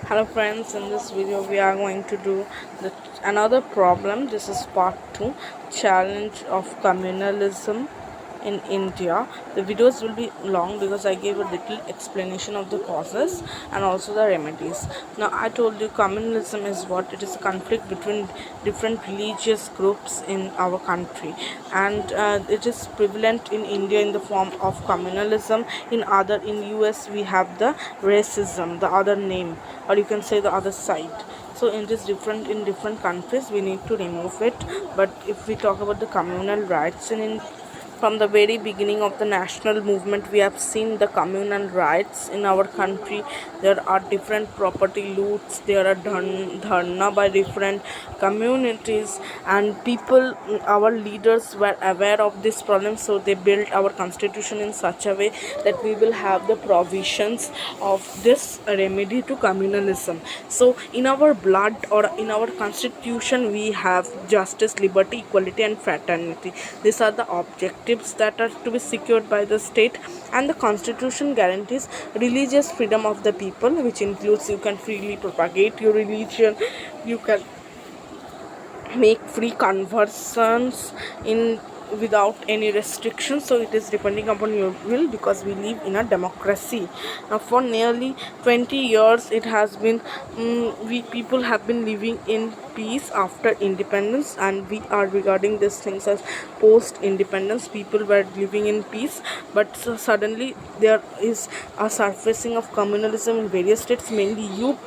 Hello friends, in this video we are going to do another problem. This is part 2, challenge of communalism in India. The videos will be long because I gave a little explanation of the causes and also the remedies. Now I told you communalism is what? It is a conflict between different religious groups in our country, and it is prevalent in India in the form of communalism. In US we have the racism, the other name, or you can say the other side. So in different countries we need to remove it. But if we talk about the communal rights from the very beginning of the national movement, we have seen the communal rights in our country. There are different property loots, there are dharna by different communities, and people, our leaders were aware of this problem, so they built our constitution in such a way that we will have the provisions of this remedy to communalism. So in our blood or in our constitution we have justice, liberty, equality and fraternity. These are the objectives that are to be secured by the state, and the constitution guarantees religious freedom of the people, which includes you can freely propagate your religion, you can make free conversions in without any restrictions. So it is depending upon your will, because we live in a democracy. Now for nearly 20 years it has been, we people have been living in peace after independence, and we are regarding these things as post independence. People were living in peace, but suddenly there is a surfacing of communalism in various states, mainly UP,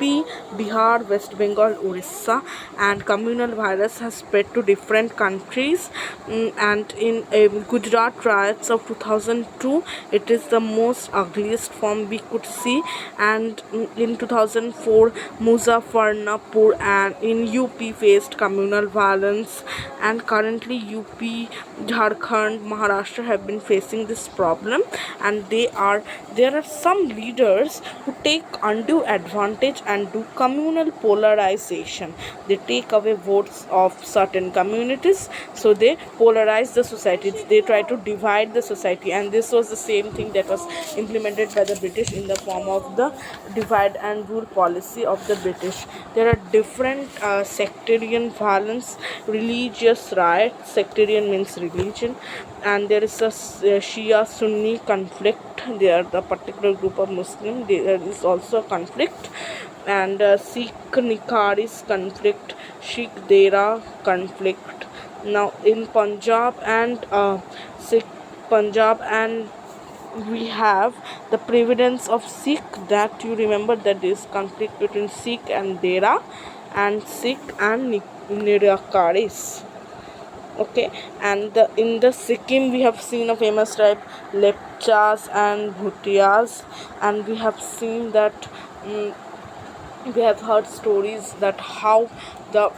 Bihar, West Bengal, Orissa, and communal violence has spread to different countries. And in Gujarat riots of 2002, it is the most ugliest form we could see. And in 2004, Muzaffarnagar and in UP faced communal violence, and currently UP, Jharkhand, Maharashtra have been facing this problem. And there are some leaders who take undue advantage and do communal polarization. They take away votes of certain communities, so they polarize the society, they try to divide the society. And this was the same thing that was implemented by the British in the form of the divide and rule policy of the British. There are different sectarian violence, religious riots. Sectarian means religion. And there is a Shia Sunni conflict. They are the particular group of Muslim. There is also a conflict. And Sikh Nikaris conflict, Sikh Dera conflict. Now in Punjab and we have the prevalence of Sikh, that you remember that is conflict between Sikh and Dera, and Sikh and Nirakaris. Okay. And in the Sikkim we have seen a famous tribe, Lepchas and Bhutias. And we have seen that, we have heard stories that how the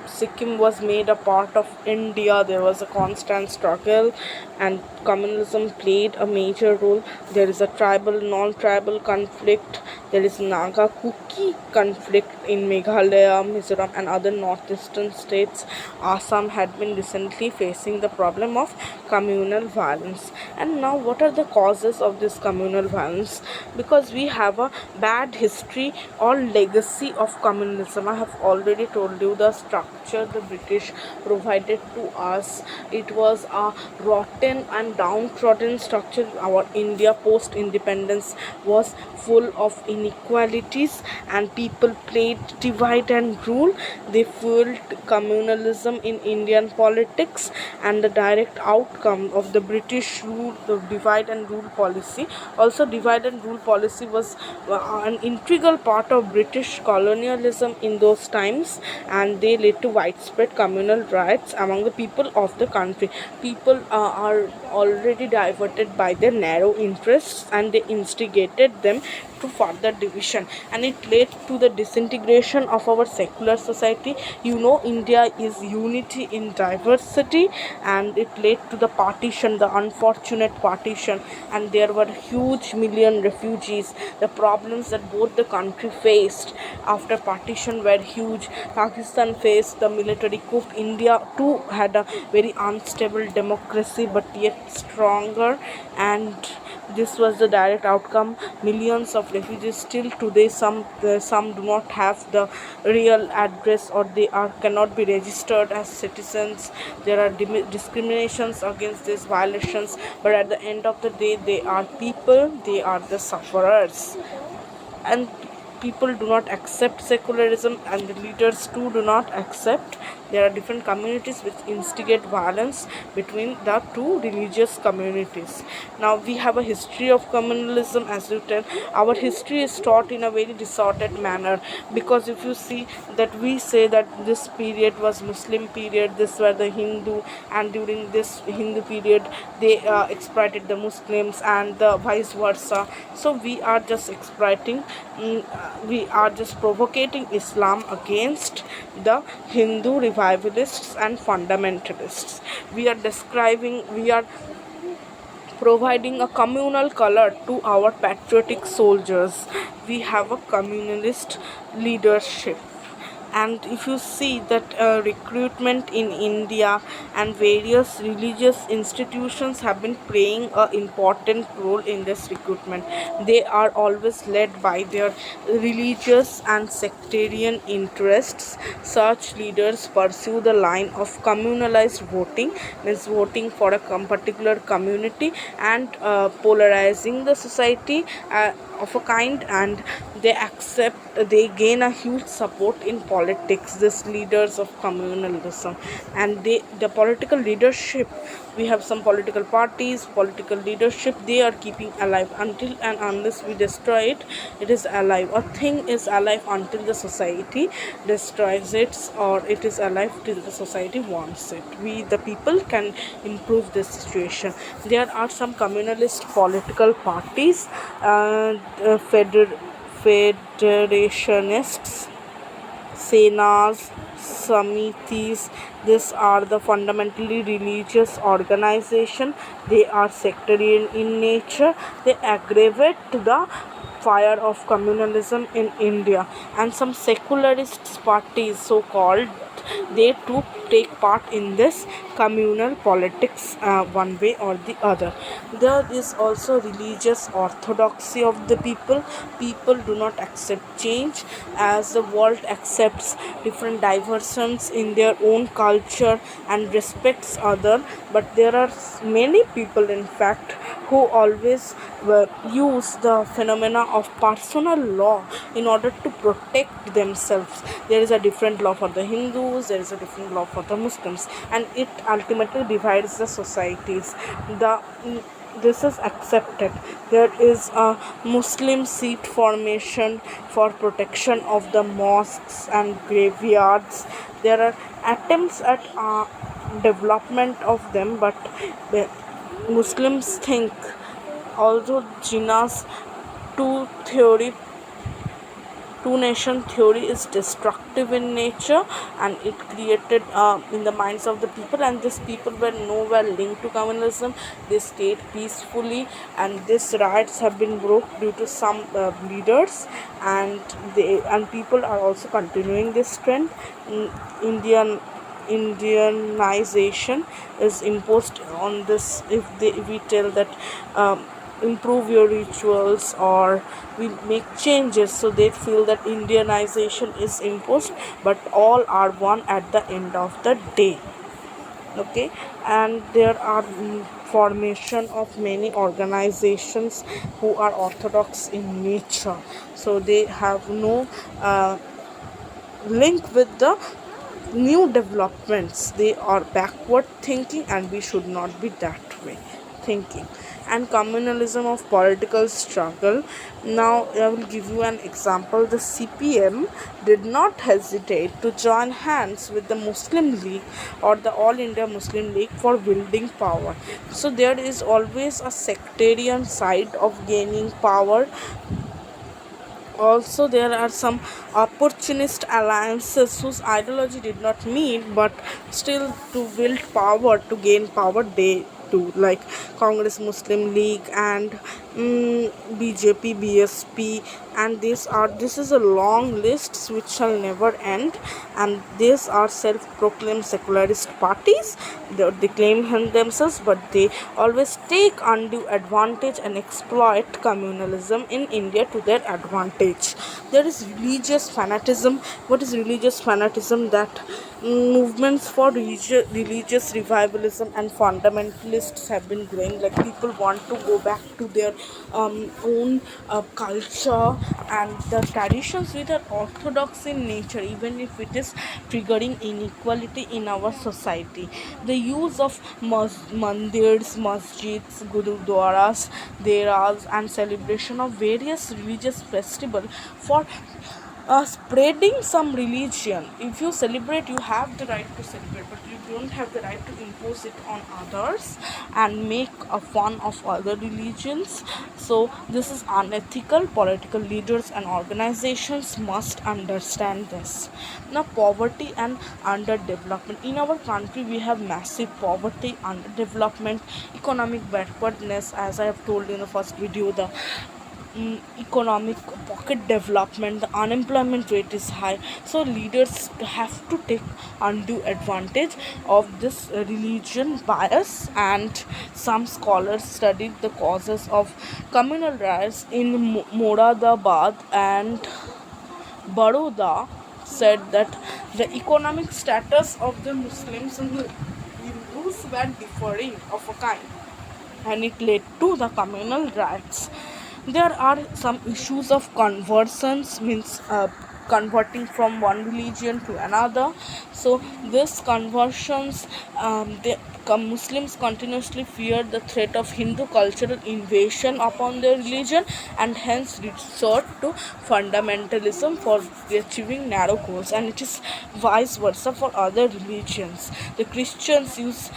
Sikkim was made a part of India. There was a constant struggle, and communalism played a major role. There is a tribal, non-tribal conflict. There is Naga Kuki conflict in Meghalaya, Mizoram, and other northeastern states. Assam had been recently facing the problem of communal violence. And now, what are the causes of this communal violence? Because we have a bad history or legacy of communalism. I have already told you the structure the British provided to us. It was a rotten and downtrodden structure. Our India post independence was full of inequalities, and people played divide and rule. They fueled communalism in Indian politics, and the direct outcome of the British rule, the divide and rule policy. Also, divide and rule policy was an integral part of British colonialism in those times, and they led to widespread communal riots among the people of the country. People are already diverted by their narrow interests, and they instigated them to further division, and it led to the disintegration of our secular society. India is unity in diversity, and it led to the partition, the unfortunate partition, and there were huge million refugees. The problems that both the country faced after partition were huge. Pakistan faced the military coup. India too had a very unstable democracy, but yet stronger, and this was the direct outcome. Millions of refugees still today. Some do not have the real address, or they are cannot be registered as citizens. There are discriminations against these violations, but at the end of the day, they are people. They are the sufferers, and people do not accept secularism, and the leaders too do not accept. There are different communities which instigate violence between the two religious communities. Now we have a history of communalism. As you tell, our history is taught in a very distorted manner, because if you see that we say that this period was Muslim period, this were the Hindu, and during this Hindu period they exploited the Muslims, and the vice versa. So we are just exploiting, we are just provocating Islam against the Hindu revivalists and fundamentalists. We are providing a communal color to our patriotic soldiers. We have a communalist leadership. And if you see that recruitment in India and various religious institutions have been playing an important role in this recruitment. They are always led by their religious and sectarian interests. Such leaders pursue the line of communalized voting, means voting for a particular community, and polarizing the society of a kind, and they gain a huge support in politics, these leaders of communalism. And the political leadership, we have some political parties, political leadership, they are keeping alive until and unless we destroy it. It is alive. A thing is alive until the society destroys it, or it is alive till the society wants it. We the people can improve this situation. There are some communalist political parties, federationists, senas, samitis. These are the fundamentally religious organization. They are sectarian in nature. They aggravate the fire of communalism in India. And some secularist parties, so called, they too take part in this communal politics, one way or the other. There is also religious orthodoxy of the people. People do not accept change, as the world accepts different diversions in their own culture and respects other. But there are many people, in fact, who always use the phenomena of personal law in order to protect themselves. There is a different law for the Hindus, there is a different law for the Muslims, and it ultimately divides the societies. This is accepted. There is a Muslim seat formation for protection of the mosques and graveyards. There are attempts at development of them, but the Muslims think, although Jinnah's two theory two nation theory is destructive in nature, and it created in the minds of the people, and these people were nowhere linked to communalism. They stayed peacefully, and these riots have been broke due to some leaders, and people are also continuing this trend. Indianization is imposed on this. If we tell that improve your rituals, or we make changes, so they feel that Indianization is imposed, but all are one at the end of the day. Okay. And there are formation of many organizations who are orthodox in nature, so they have no link with the new developments. They are backward thinking, and we should not be that way thinking. And communalism of political struggle. Now I will give you an example. The CPM did not hesitate to join hands with the Muslim League or the All India Muslim League for wielding power. So there is always a sectarian side of gaining power. Also, there are some opportunist alliances whose ideology did not meet, but still to wield power, to gain power, they do, like Congress Muslim League and BJP, BSP. and this is a long list which shall never end. And these are self-proclaimed secularist parties. They claim themselves, but they always take undue advantage and exploit communalism in India to their advantage. There is religious fanaticism. What is religious fanaticism? That movements for religious revivalism and fundamentalists have been growing. Like, people want to go back to their own culture and the traditions which are orthodox in nature, even if it is triggering inequality in our society. The use of mandirs, masjids, gurudwaras, deras, and celebration of various religious festivals for spreading some religion. If you celebrate, you have the right to celebrate, but you don't have the right to impose it on others and make a fun of other religions. So this is unethical. Political leaders and organizations must understand this. Now, poverty and underdevelopment in our country, we have massive poverty, underdevelopment, economic backwardness. As I have told you in the first video, the economic pocket development, the unemployment rate is high. So leaders have to take undue advantage of this religion bias. And some scholars studied the causes of communal riots in Moradabad and Baroda, said that the economic status of the Muslims and the Hindus were differing of a kind, and it led to the communal riots. There are some issues of conversions, means converting from one religion to another. So these conversions, Muslims continuously fear the threat of Hindu cultural invasion upon their religion, and hence resort to fundamentalism for achieving narrow goals. And it is vice versa for other religions. The Christians use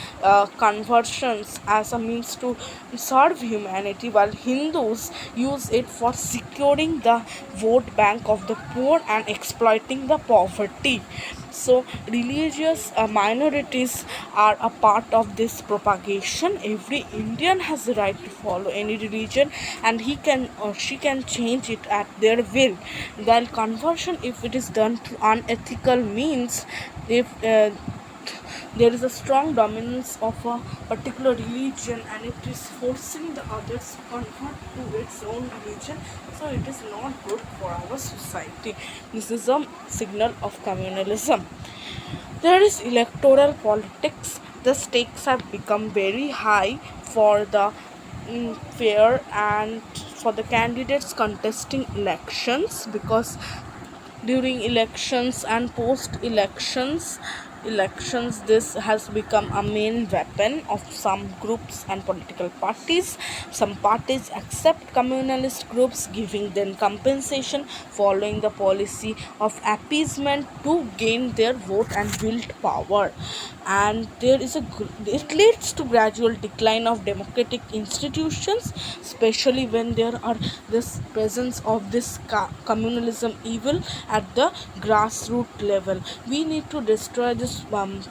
conversions as a means to serve humanity, while Hindus use it for securing the vote bank of the poor and exploiting the poverty. So religious minorities are a part of this propagation. Every Indian has the right to follow any religion, and he can or she can change it at their will. While conversion, if it is done through unethical means, if there is a strong dominance of a particular religion and it is forcing the others to convert to its own religion, so it is not good for our society. This is a signal of communalism. There is electoral politics. The stakes have become very high for the fair and for the candidates contesting elections, because during elections and post elections, this has become a main weapon of some groups and political parties. Some parties accept communalist groups, giving them compensation, following the policy of appeasement to gain their vote and build power. And it leads to gradual decline of democratic institutions, especially when there are this presence of this communalism evil at the grassroots level. We need to destroy this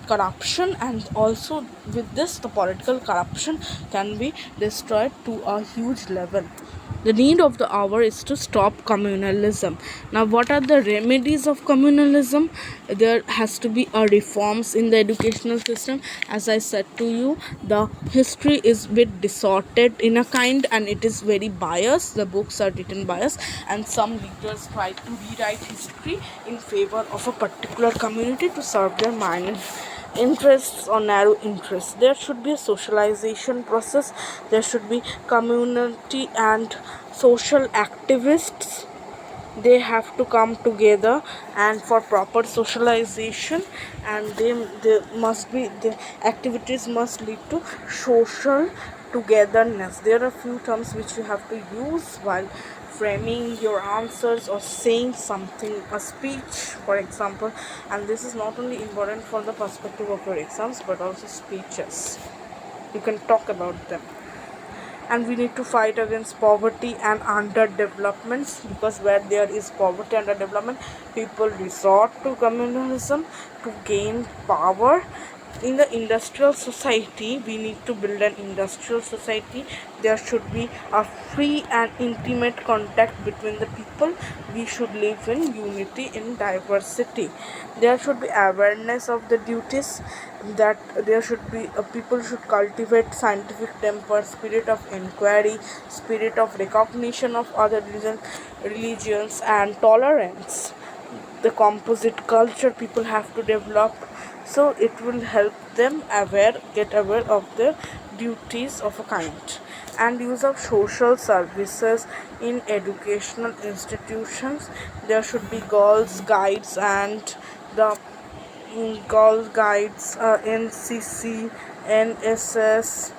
corruption, and also with this the political corruption can be destroyed to a huge level. The need of the hour is to stop communalism. Now, what are the remedies of communalism? There has to be a reforms in the educational system. As I said to you, the history is bit distorted in a kind, and it is very biased. The books are written biased, and some leaders try to rewrite history in favor of a particular community to serve their minor interests or narrow interests. There should be a socialization process. There should be community and social activists. They have to come together and for proper socialization, and they must be the activities must lead to social togetherness. There are few terms which you have to use while framing your answers or saying something, a speech for example. And this is not only important for the perspective of your exams but also speeches. You can talk about them. And we need to fight against poverty and underdevelopments, because where there is poverty and underdevelopment, people resort to communalism to gain power. in the industrial society, we need to build an industrial society. There should be a free and intimate contact between the people. We should live in unity in diversity. There should be awareness of the duties, that there should be people should cultivate scientific temper, spirit of inquiry, spirit of recognition of other religions, and tolerance. The composite culture people have to develop, so it will help them get aware of their duties of a kind. And use of social services in educational institutions. There should be girls guides and the girl guides, NCC, NSS,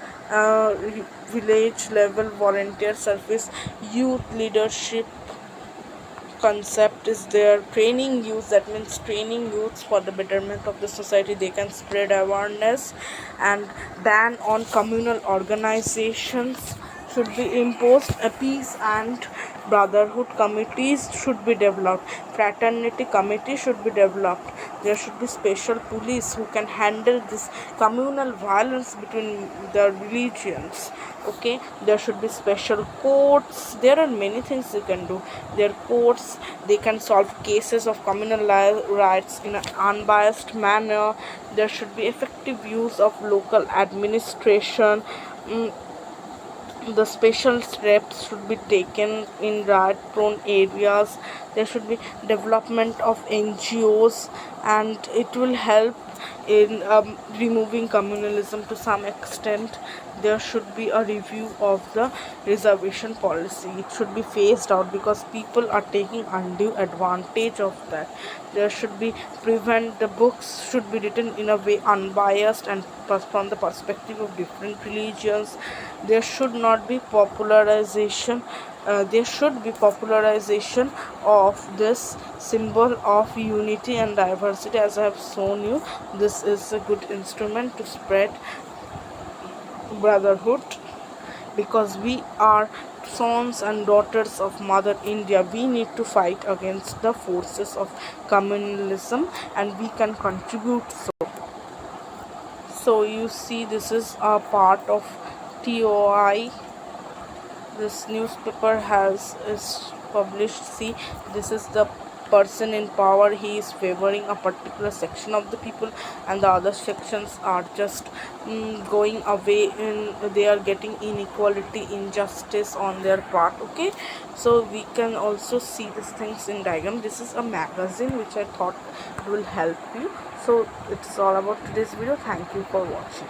village level volunteer service, youth leadership concept is there. Training youth, that means training youths for the betterment of the society, they can spread awareness. And ban on communal organizations should be imposed. A peace and brotherhood committees should be developed. Fraternity committee should be developed. There should be special police who can handle this communal violence between the religions. Okay, there should be special courts. There are many things you can do. Their courts, they can solve cases of communal rights in an unbiased manner. There should be effective use of local administration. Mm, the special steps should be taken in riot prone areas. There should be development of NGOs, and it will help in removing communalism to some extent. There should be a review of the reservation policy. It should be phased out because people are taking undue advantage of that. There should be prevent the books should be written in a way unbiased and from the perspective of different religions. There should not be popularization. There should be popularization of this symbol of unity and diversity. As I have shown you, this is a good instrument to spread brotherhood, because we are sons and daughters of Mother India. We need to fight against the forces of communalism, and we can contribute. So you see, this is a part of TOI. This newspaper is published. See, this is the person in power. He is favoring a particular section of the people, and the other sections are just going away, they are getting inequality, injustice on their part. Okay, so we can also see these things in diagram. This is a magazine which I thought will help you. So it's all about today's video. Thank you for watching.